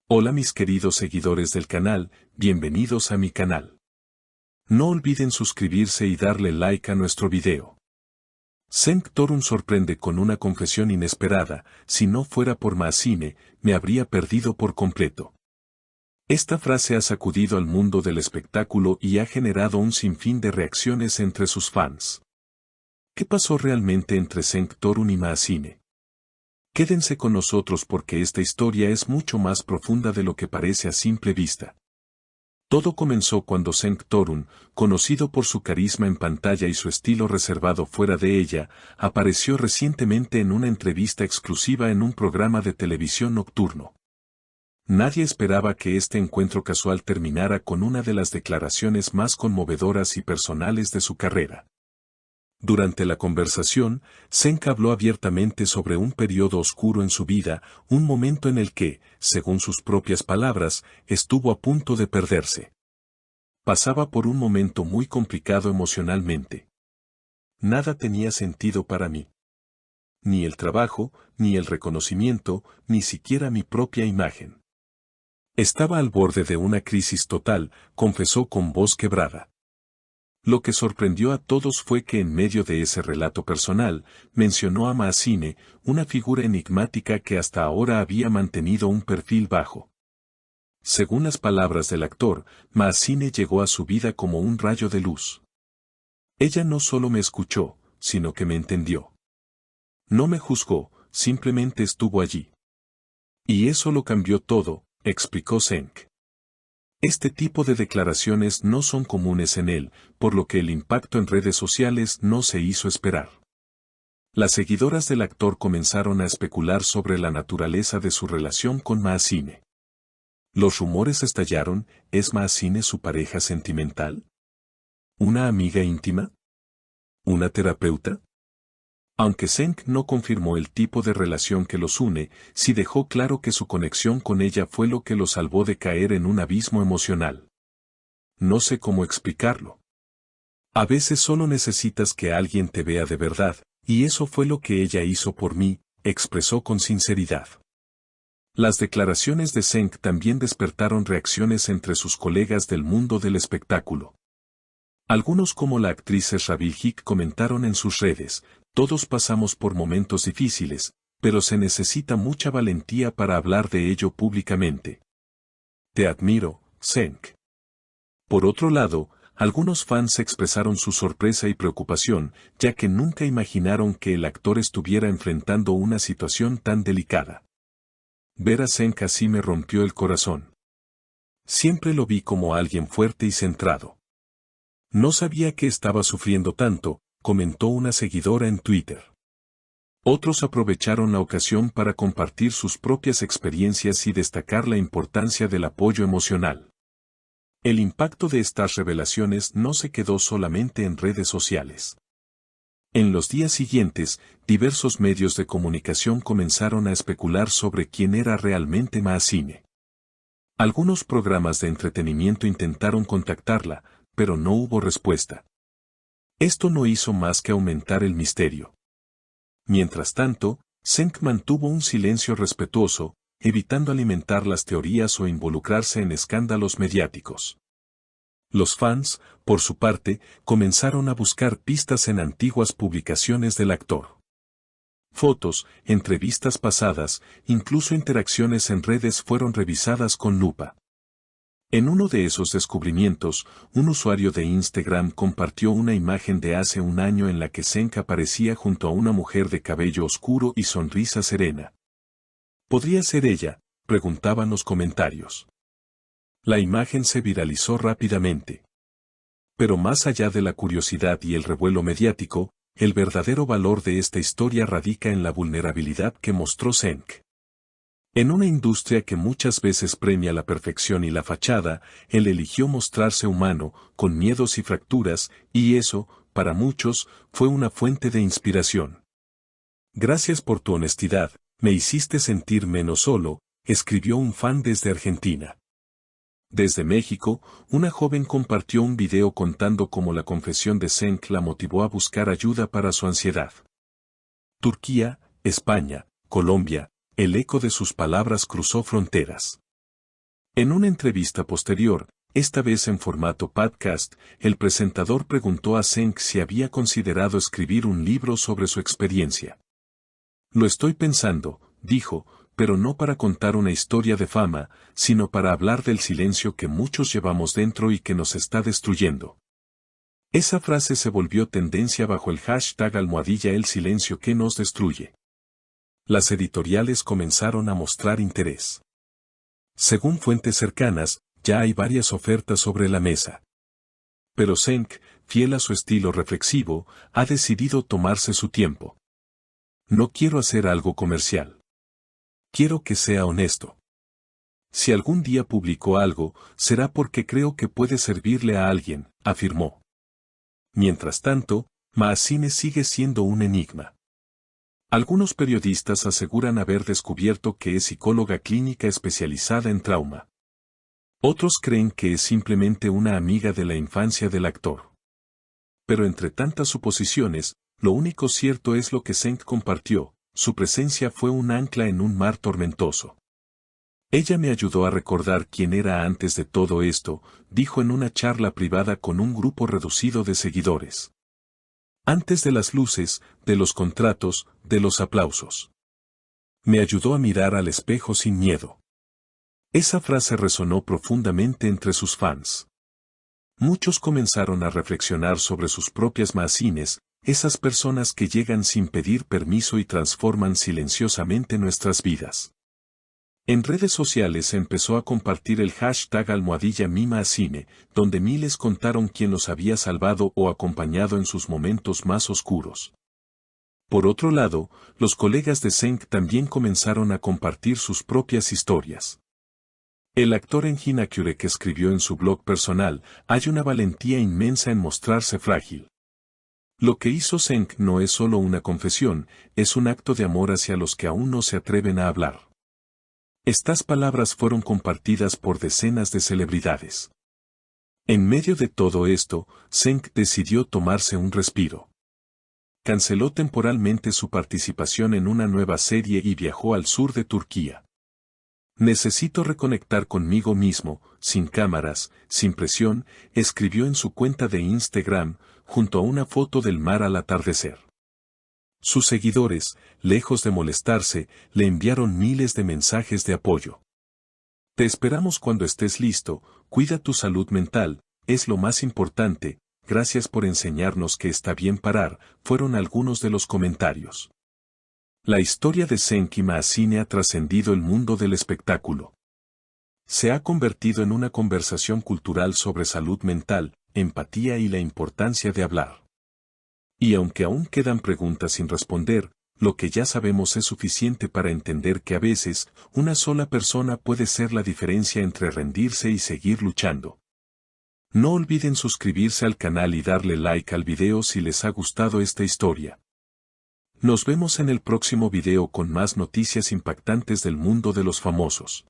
Hola mis queridos seguidores del canal, bienvenidos a mi canal. No olviden suscribirse y darle like a nuestro video. Cenk Torun sorprende con una confesión inesperada: si no fuera por Maazine, me habría perdido por completo. Esta frase ha sacudido al mundo del espectáculo y ha generado un sinfín de reacciones entre sus fans. ¿Qué pasó realmente entre Cenk Torun y Maazine? Quédense con nosotros porque esta historia es mucho más profunda de lo que parece a simple vista. Todo comenzó cuando Cenk Torun, conocido por su carisma en pantalla y su estilo reservado fuera de ella, apareció recientemente en una entrevista exclusiva en un programa de televisión nocturno. Nadie esperaba que este encuentro casual terminara con una de las declaraciones más conmovedoras y personales de su carrera. Durante la conversación, Cenk habló abiertamente sobre un periodo oscuro en su vida, un momento en el que, según sus propias palabras, estuvo a punto de perderse. Pasaba por un momento muy complicado emocionalmente. Nada tenía sentido para mí. Ni el trabajo, ni el reconocimiento, ni siquiera mi propia imagen. Estaba al borde de una crisis total, confesó con voz quebrada. Lo que sorprendió a todos fue que en medio de ese relato personal, mencionó a Maazine, una figura enigmática que hasta ahora había mantenido un perfil bajo. Según las palabras del actor, Maazine llegó a su vida como un rayo de luz. Ella no solo me escuchó, sino que me entendió. No me juzgó, simplemente estuvo allí. Y eso lo cambió todo, explicó Cenk. Este tipo de declaraciones no son comunes en él, por lo que el impacto en redes sociales no se hizo esperar. Las seguidoras del actor comenzaron a especular sobre la naturaleza de su relación con Maazine. Los rumores estallaron: ¿es Maazine su pareja sentimental? ¿Una amiga íntima? ¿Una terapeuta? Aunque Cenk no confirmó el tipo de relación que los une, sí dejó claro que su conexión con ella fue lo que lo salvó de caer en un abismo emocional. No sé cómo explicarlo. A veces solo necesitas que alguien te vea de verdad, y eso fue lo que ella hizo por mí, expresó con sinceridad. Las declaraciones de Cenk también despertaron reacciones entre sus colegas del mundo del espectáculo. Algunos, como la actriz Ravi Hik, comentaron en sus redes: todos pasamos por momentos difíciles, pero se necesita mucha valentía para hablar de ello públicamente. Te admiro, Cenk. Por otro lado, algunos fans expresaron su sorpresa y preocupación, ya que nunca imaginaron que el actor estuviera enfrentando una situación tan delicada. Ver a Cenk así me rompió el corazón. Siempre lo vi como alguien fuerte y centrado. No sabía que estaba sufriendo tanto, comentó una seguidora en Twitter. Otros aprovecharon la ocasión para compartir sus propias experiencias y destacar la importancia del apoyo emocional. El impacto de estas revelaciones no se quedó solamente en redes sociales. En los días siguientes, diversos medios de comunicación comenzaron a especular sobre quién era realmente Maazine. Algunos programas de entretenimiento intentaron contactarla, pero no hubo respuesta. Esto no hizo más que aumentar el misterio. Mientras tanto, Cenk mantuvo un silencio respetuoso, evitando alimentar las teorías o involucrarse en escándalos mediáticos. Los fans, por su parte, comenzaron a buscar pistas en antiguas publicaciones del actor. Fotos, entrevistas pasadas, incluso interacciones en redes fueron revisadas con lupa. En uno de esos descubrimientos, un usuario de Instagram compartió una imagen de hace un año en la que Cenk aparecía junto a una mujer de cabello oscuro y sonrisa serena. ¿Podría ser ella?, preguntaban los comentarios. La imagen se viralizó rápidamente. Pero más allá de la curiosidad y el revuelo mediático, el verdadero valor de esta historia radica en la vulnerabilidad que mostró Cenk. En una industria que muchas veces premia la perfección y la fachada, él eligió mostrarse humano, con miedos y fracturas, y eso, para muchos, fue una fuente de inspiración. Gracias por tu honestidad, me hiciste sentir menos solo, escribió un fan desde Argentina. Desde México, una joven compartió un video contando cómo la confesión de Cenk la motivó a buscar ayuda para su ansiedad. Turquía, España, Colombia. El eco de sus palabras cruzó fronteras. En una entrevista posterior, esta vez en formato podcast, el presentador preguntó a Zeng si había considerado escribir un libro sobre su experiencia. Lo estoy pensando, dijo, pero no para contar una historia de fama, sino para hablar del silencio que muchos llevamos dentro y que nos está destruyendo. Esa frase se volvió tendencia bajo el hashtag #el silencio que nos destruye. Las editoriales comenzaron a mostrar interés. Según fuentes cercanas, ya hay varias ofertas sobre la mesa. Pero Zeng, fiel a su estilo reflexivo, ha decidido tomarse su tiempo. No quiero hacer algo comercial. Quiero que sea honesto. Si algún día publico algo, será porque creo que puede servirle a alguien, afirmó. Mientras tanto, Maazine sigue siendo un enigma. Algunos periodistas aseguran haber descubierto que es psicóloga clínica especializada en trauma. Otros creen que es simplemente una amiga de la infancia del actor. Pero entre tantas suposiciones, lo único cierto es lo que Zeng compartió: su presencia fue un ancla en un mar tormentoso. Ella me ayudó a recordar quién era antes de todo esto, dijo en una charla privada con un grupo reducido de seguidores. Antes de las luces, de los contratos, de los aplausos. Me ayudó a mirar al espejo sin miedo. Esa frase resonó profundamente entre sus fans. Muchos comenzaron a reflexionar sobre sus propias Maazines, esas personas que llegan sin pedir permiso y transforman silenciosamente nuestras vidas. En redes sociales se empezó a compartir el hashtag #MiMaazine, donde miles contaron quién los había salvado o acompañado en sus momentos más oscuros. Por otro lado, los colegas de Zeng también comenzaron a compartir sus propias historias. El actor Engin Akyurek escribió en su blog personal: hay una valentía inmensa en mostrarse frágil. Lo que hizo Zeng no es solo una confesión, es un acto de amor hacia los que aún no se atreven a hablar. Estas palabras fueron compartidas por decenas de celebridades. En medio de todo esto, Zeng decidió tomarse un respiro. Canceló temporalmente su participación en una nueva serie y viajó al sur de Turquía. Necesito reconectar conmigo mismo, sin cámaras, sin presión, escribió en su cuenta de Instagram, junto a una foto del mar al atardecer. Sus seguidores, lejos de molestarse, le enviaron miles de mensajes de apoyo. Te esperamos cuando estés listo, cuida tu salud mental, es lo más importante, gracias por enseñarnos que está bien parar, fueron algunos de los comentarios. La historia de Zeng y Maazine ha trascendido el mundo del espectáculo. Se ha convertido en una conversación cultural sobre salud mental, empatía y la importancia de hablar. Y aunque aún quedan preguntas sin responder, lo que ya sabemos es suficiente para entender que a veces, una sola persona puede ser la diferencia entre rendirse y seguir luchando. No olviden suscribirse al canal y darle like al video si les ha gustado esta historia. Nos vemos en el próximo video con más noticias impactantes del mundo de los famosos.